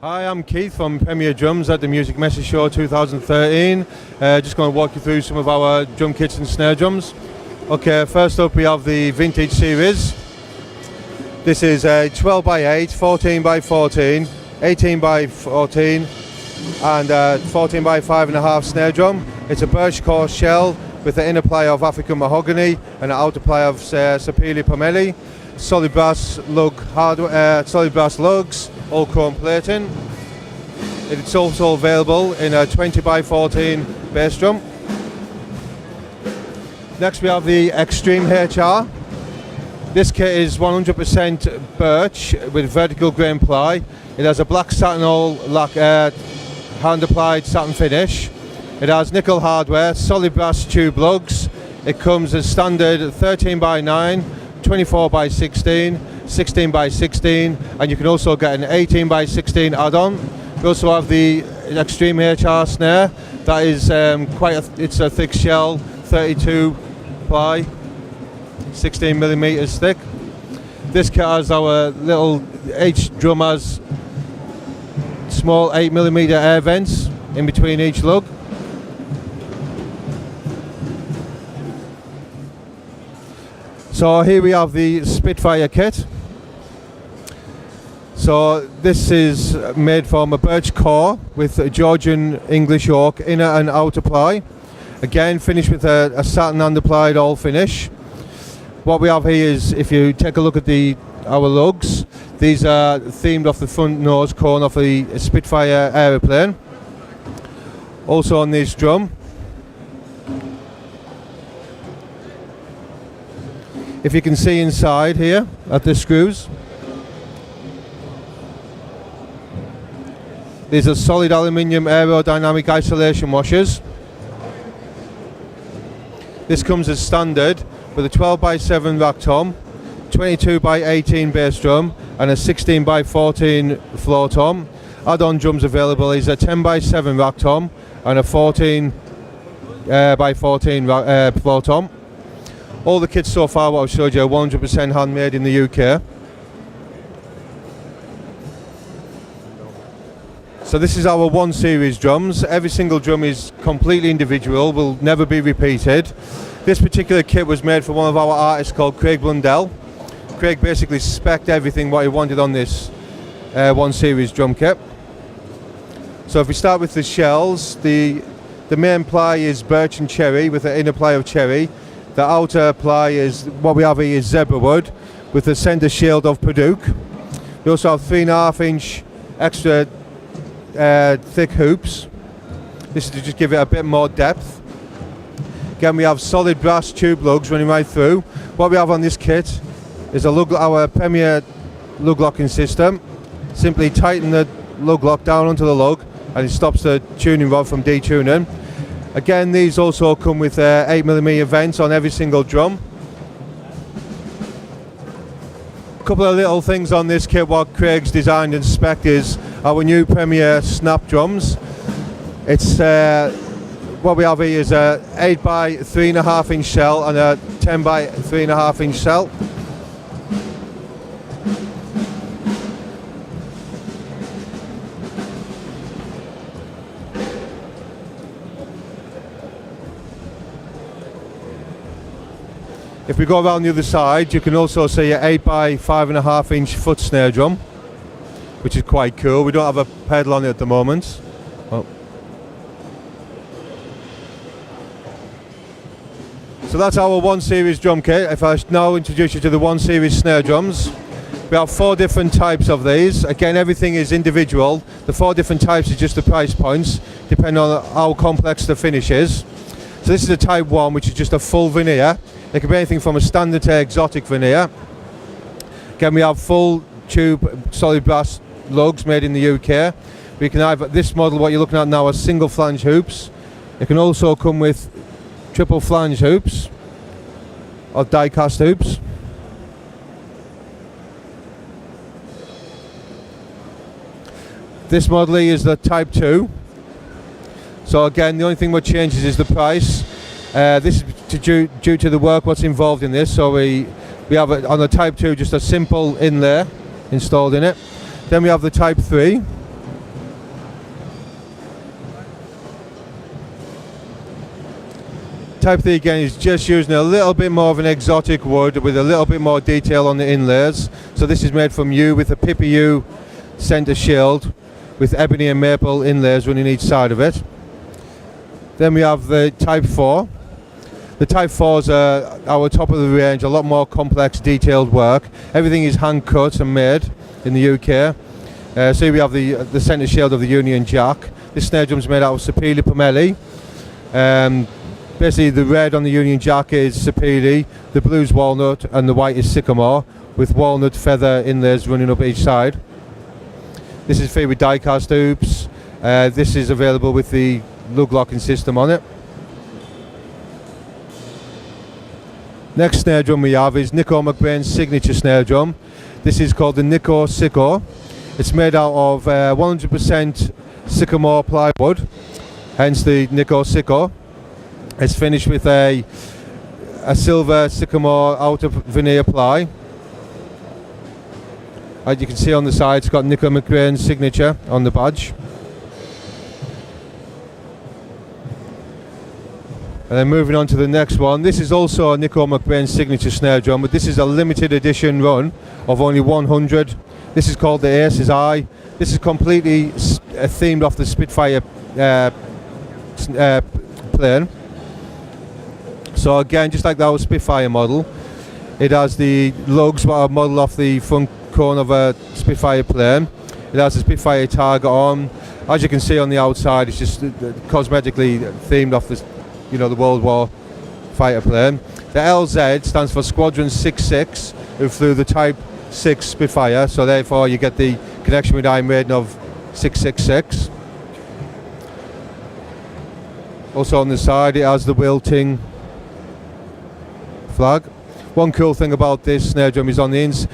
Hi, I'm Keith from Premier Drums at the Musikmesse Show 2013. Just going to walk you through some of our drum kits and snare drums. Okay, first up we have the Vintage series. This is a 12 by 8, 14 by 14, 18 by 14 and 14 by 5.5 snare drum. It's a birch core shell with the inner ply of African mahogany and an outer ply of sapele pomeli. Solid brass lug hardware, solid brass lugs, all chrome plating. It's also available in a 20 by 14 bass drum. Next we have the Extreme HR. This kit is 100% birch with vertical grain ply. It has a black satinol hand applied satin finish. It has nickel hardware, solid brass tube lugs. It comes as standard 13 by 9, 24 by 16, 16 by 16, and you can also get an 18 by 16 add-on. We also have the Extreme HR snare. That is it's a thick shell, 32 ply, 16 millimeters thick. This kit has our little each drum has small 8mm air vents in between each lug. So here we have the Spitfire kit. So this is made from a birch core with a Georgian English oak inner and outer ply. Again finished with a satin underplied all finish. What we have here is, if you take a look at our lugs, these are themed off the front nose cone of the Spitfire aeroplane. Also on this drum, if you can see inside here at the screws, these are solid aluminium aerodynamic isolation washers. This comes as standard with a 12 by 7 rack tom, 22 by 18 bass drum and a 16 by 14 floor tom. Add-on drums available is a 10 by 7 rack tom and a 14 by 14 floor tom. All the kits so far what I've showed you are 100% handmade in the UK. So this is our 1 series drums. Every single drum is completely individual, will never be repeated. This particular kit was made for one of our artists called Craig Blundell. Craig basically spec'd everything what he wanted on this 1 series drum kit. So if we start with the shells, the main ply is birch and cherry with the inner ply of cherry. The outer ply is, what we have here is zebra wood with the centre shield of Padauk. We also have 3.5 inch extra thick hoops. This is to just give it a bit more depth. Again we have solid brass tube lugs running right through. What we have on this kit is our Premier lug locking system. Simply tighten the lug lock down onto the lug and it stops the tuning rod from detuning. Again, these also come with 8mm vents on every single drum. A couple of little things on this kit what Craig's designed and spec'd is our new Premier snap drums. It's what we have here is a 8 by 3.5 inch shell and a 10 by 3.5 inch shell. If we go around the other side, you can also see an 8 by 5.5 inch foot snare drum, which is quite cool. We don't have a pedal on it at the moment. Oh. So that's our 1 series drum kit. If I now introduce you to the 1 series snare drums, we have 4 different types of these. Again, everything is individual. The 4 different types is just the price points, depending on how complex the finish is. So this is a type 1, which is just a full veneer. It can be anything from a standard to exotic veneer. Again, we have full tube solid brass lugs made in the UK. We can have this model, what you're looking at now, are single flange hoops. It can also come with triple flange hoops or die cast hoops. This model is the type 2. So again, the only thing what changes is the price. This is due to the work what's involved in this. So we have on the Type 2 just a simple inlay installed in it. Then we have the Type 3. Type 3 again is just using a little bit more of an exotic wood with a little bit more detail on the inlays. So this is made from yew with a Pippa yew centre shield with ebony and maple inlays running each side of it. Then we have the Type 4. The Type 4s are our top of the range, a lot more complex detailed work. Everything is hand cut and made in the UK. So here we have the centre shield of the Union Jack. This snare drum is made out of Sapele Pomeli. Basically the red on the Union Jack is Sapele, the blue is walnut and the white is sycamore with walnut feather inlays running up each side. This is fitted with die cast hoops. This is available with the lug locking system on it. Next snare drum we have is Nico McBrain's signature snare drum. This is called the Nico Syco. It's made out of 100% sycamore plywood, hence the Nico Syco. It's finished with a silver sycamore outer veneer ply. As you can see on the side, it's got Nico McBrain's signature on the badge. And then moving on to the next one, this is also a Nico McBrain's signature snare drum, but this is a limited edition run of only 100. This is called the Ace's Eye. This is completely themed off the Spitfire plane. So again, just like that Spitfire model, it has the lugs that are modelled off the front cone of a Spitfire plane. It has a Spitfire target on. As you can see on the outside, it's just cosmetically themed off this, you know, the World War fighter plane. The LZ stands for Squadron 66, who flew the Type 6 Spitfire, so therefore you get the connection with Iron Maiden of 666. Also on the side it has the wilting flag. One cool thing about this snare drum is this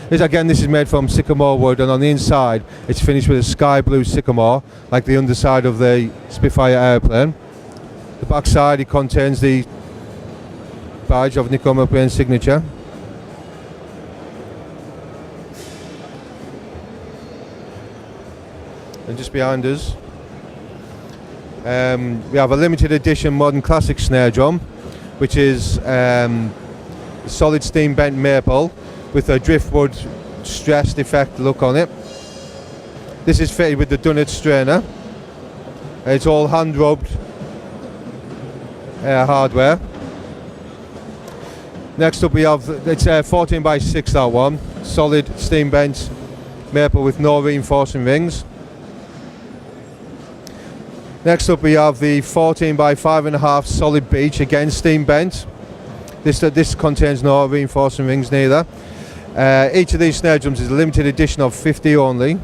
is made from sycamore wood, and on the inside it's finished with a sky blue sycamore like the underside of the Spitfire airplane. The back side, it contains the badge of Nico McBrain's signature. And just behind us we have a limited edition modern classic snare drum, which is solid steam bent maple with a driftwood stressed effect look on it. This is fitted with the Dunnett strainer. It's all hand rubbed hardware. Next up we have, it's 14 by 6 that one, solid steam bent maple with no reinforcing rings. Next up we have the 14 by 5.5 solid beech, again steam bent. This contains no reinforcing rings neither. Each of these snare drums is a limited edition of 50 only.